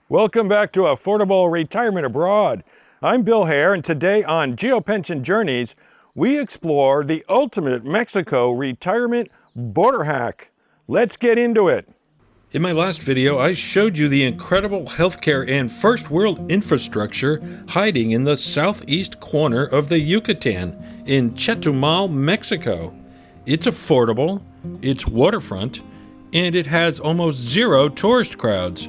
Welcome back to Affordable Retirement Abroad. I'm Bill Hare, and today on GeoPension Journeys, we explore the ultimate Mexico retirement border hack. Let's get into it. In my last video, I showed you the incredible healthcare and first world infrastructure hiding in the southeast corner of the Yucatán in Chetu-Mall, Mexico. It's affordable, it's waterfront, and it has almost zero tourist crowds.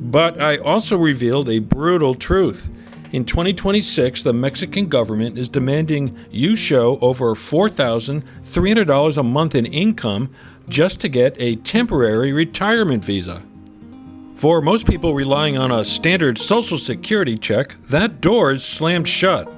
But I also revealed a brutal truth. In 2026, the Mexican government is demanding you show over $4,300 a month in income just to get a temporary retirement visa. For most people relying on a standard Social Security check, that door is slammed shut.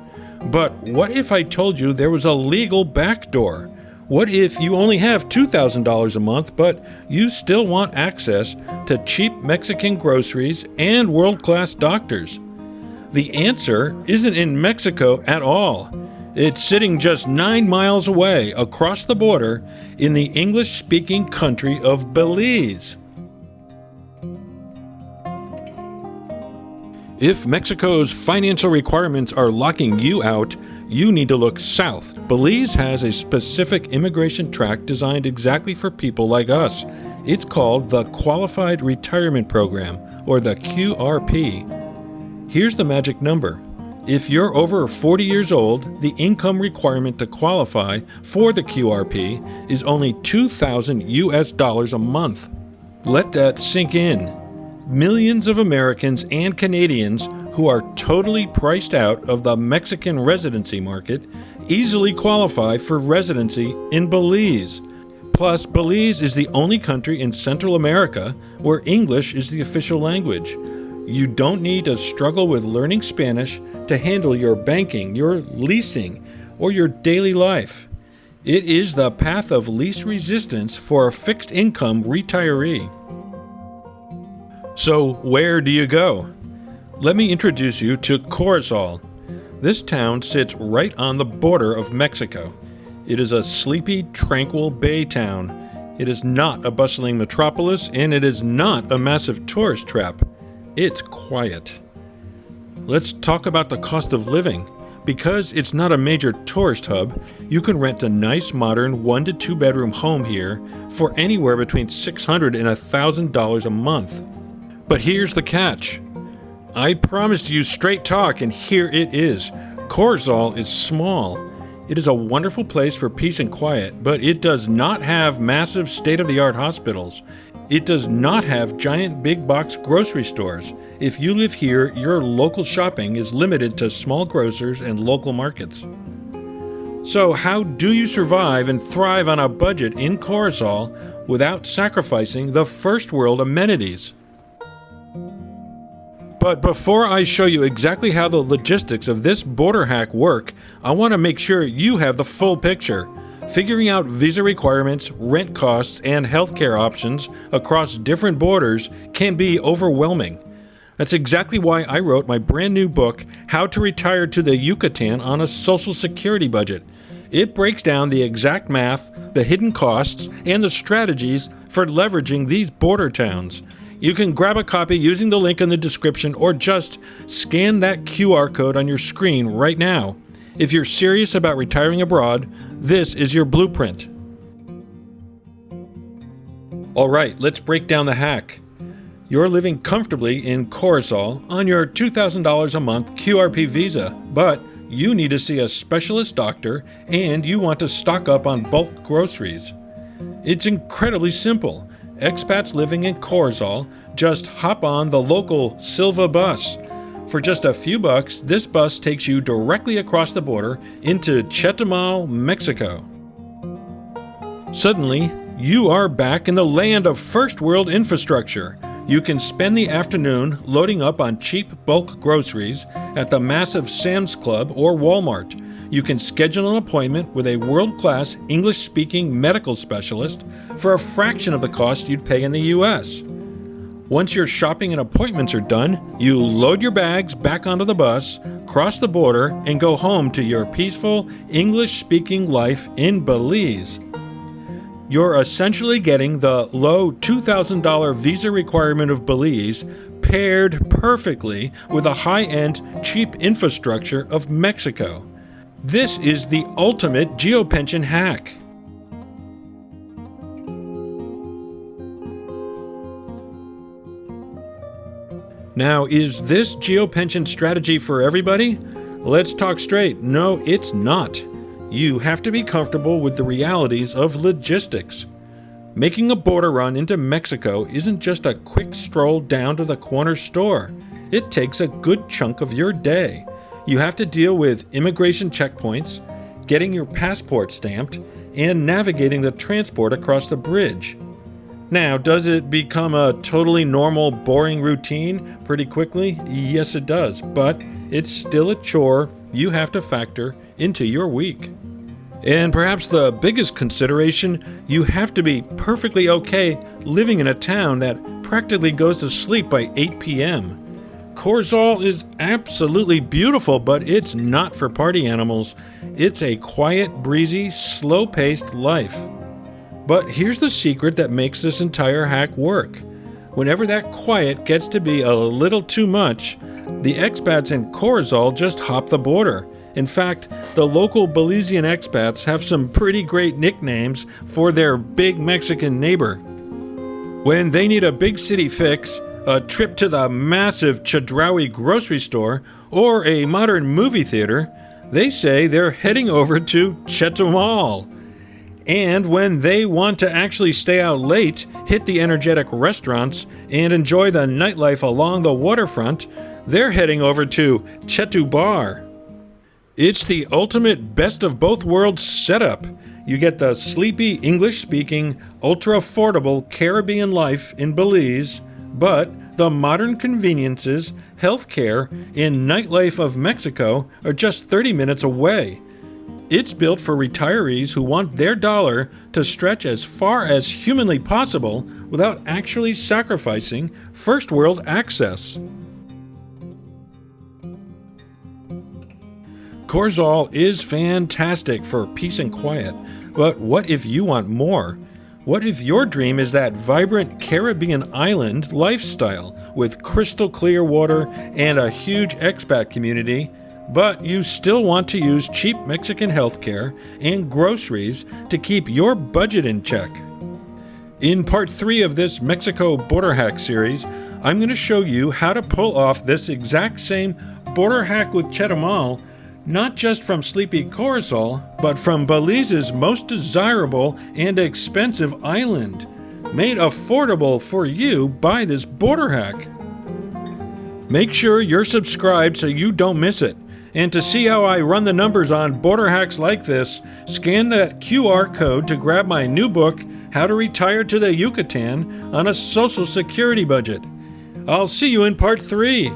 But what if I told you there was a legal backdoor? What if you only have $2,000 a month, but you still want access to cheap Mexican groceries and world-class doctors? The answer isn't in Mexico at all. It's sitting just 9 miles away across the border in the English-speaking country of Belize. If Mexico's financial requirements are locking you out, you need to look south. Belize has a specific immigration track designed exactly for people like us. It's called the Qualified Retirement Program, or the QRP. Here's the magic number. If you're over 40 years old, the income requirement to qualify for the QRP is only $2,000 a month. Let that sink in. Millions of Americans and Canadians who are totally priced out of the Mexican residency market easily qualify for residency in Belize. Plus, Belize is the only country in Central America where English is the official language. You don't need to struggle with learning Spanish to handle your banking, your leasing, or your daily life. It is the path of least resistance for a fixed income retiree. So, where do you go? Let me introduce you to Corozal. This town sits right on the border of Mexico. It is a sleepy, tranquil bay town. It is not a bustling metropolis, and it is not a massive tourist trap. It's quiet. Let's talk about the cost of living. Because it's not a major tourist hub, you can rent a nice modern 1 to 2 bedroom home here for anywhere between $600 and $1,000 a month. But here's the catch. I promised you straight talk, and here it is. Corozal is small. It is a wonderful place for peace and quiet, but it does not have massive state-of-the-art hospitals. It does not have giant big-box grocery stores. If you live here, your local shopping is limited to small grocers and local markets. So how do you survive and thrive on a budget in Corozal without sacrificing the first world amenities? But before I show you exactly how the logistics of this border hack work, I want to make sure you have the full picture. Figuring out visa requirements, rent costs, and healthcare options across different borders can be overwhelming. That's exactly why I wrote my brand new book, How to Retire to the Yucatán on a Social Security Budget. It breaks down the exact math, the hidden costs, and the strategies for leveraging these border towns. You can grab a copy using the link in the description or just scan that QR code on your screen right now. If you're serious about retiring abroad, this is your blueprint. All right, let's break down the hack. You're living comfortably in Corozal on your $2,000 a month QRP visa, but you need to see a specialist doctor and you want to stock up on bulk groceries. It's incredibly simple. Expats living in Corozal just hop on the local Silva bus. For just a few bucks, this bus takes you directly across the border into Chetu-Mall, Mexico. Suddenly, you are back in the land of first world infrastructure. You can spend the afternoon loading up on cheap bulk groceries at the massive Sam's Club or Walmart. You can schedule an appointment with a world-class English-speaking medical specialist for a fraction of the cost you'd pay in the U.S. Once your shopping and appointments are done, you load your bags back onto the bus, cross the border, and go home to your peaceful English-speaking life in Belize. You're essentially getting the low $2,000 visa requirement of Belize paired perfectly with the high-end, cheap infrastructure of Mexico. This is the ultimate geopension hack. Now, is this geopension strategy for everybody? Let's talk straight. No, it's not. You have to be comfortable with the realities of logistics. Making a border run into Mexico isn't just a quick stroll down to the corner store. It takes a good chunk of your day. You have to deal with immigration checkpoints, getting your passport stamped, and navigating the transport across the bridge. Now, does it become a totally normal, boring routine pretty quickly? Yes, it does, but it's still a chore you have to factor into your week. And perhaps the biggest consideration, you have to be perfectly okay living in a town that practically goes to sleep by 8 p.m. Corozal is absolutely beautiful, but it's not for party animals. It's a quiet, breezy, slow-paced life. But here's the secret that makes this entire hack work. Whenever that quiet gets to be a little too much, the expats in Corozal just hop the border. In fact, the local Belizean expats have some pretty great nicknames for their big Mexican neighbor. When they need a big city fix, a trip to the massive Chedraui grocery store, or a modern movie theater, they say they're heading over to Chetu-Mall. And when they want to actually stay out late, hit the energetic restaurants, and enjoy the nightlife along the waterfront, they're heading over to Chetu-Bar. It's the ultimate best of both worlds setup. You get the sleepy, English-speaking, ultra-affordable Caribbean life in Belize, but the modern conveniences, healthcare, and nightlife of Mexico are just 30 minutes away. It's built for retirees who want their dollar to stretch as far as humanly possible without actually sacrificing first world access. Corozal is fantastic for peace and quiet, but what if you want more? What if your dream is that vibrant Caribbean island lifestyle with crystal clear water and a huge expat community, but you still want to use cheap Mexican healthcare and groceries to keep your budget in check? In part 3 of this Mexico border hack series, I'm going to show you how to pull off this exact same border hack with Chetu-Mall, not just from sleepy Corozal, but from Belize's most desirable and expensive island, made affordable for you by this border hack. Make sure you're subscribed so you don't miss it. And to see how I run the numbers on border hacks like this, scan that QR code to grab my new book, How to Retire to the Yucatán on a Social Security Budget. I'll see you in part 3.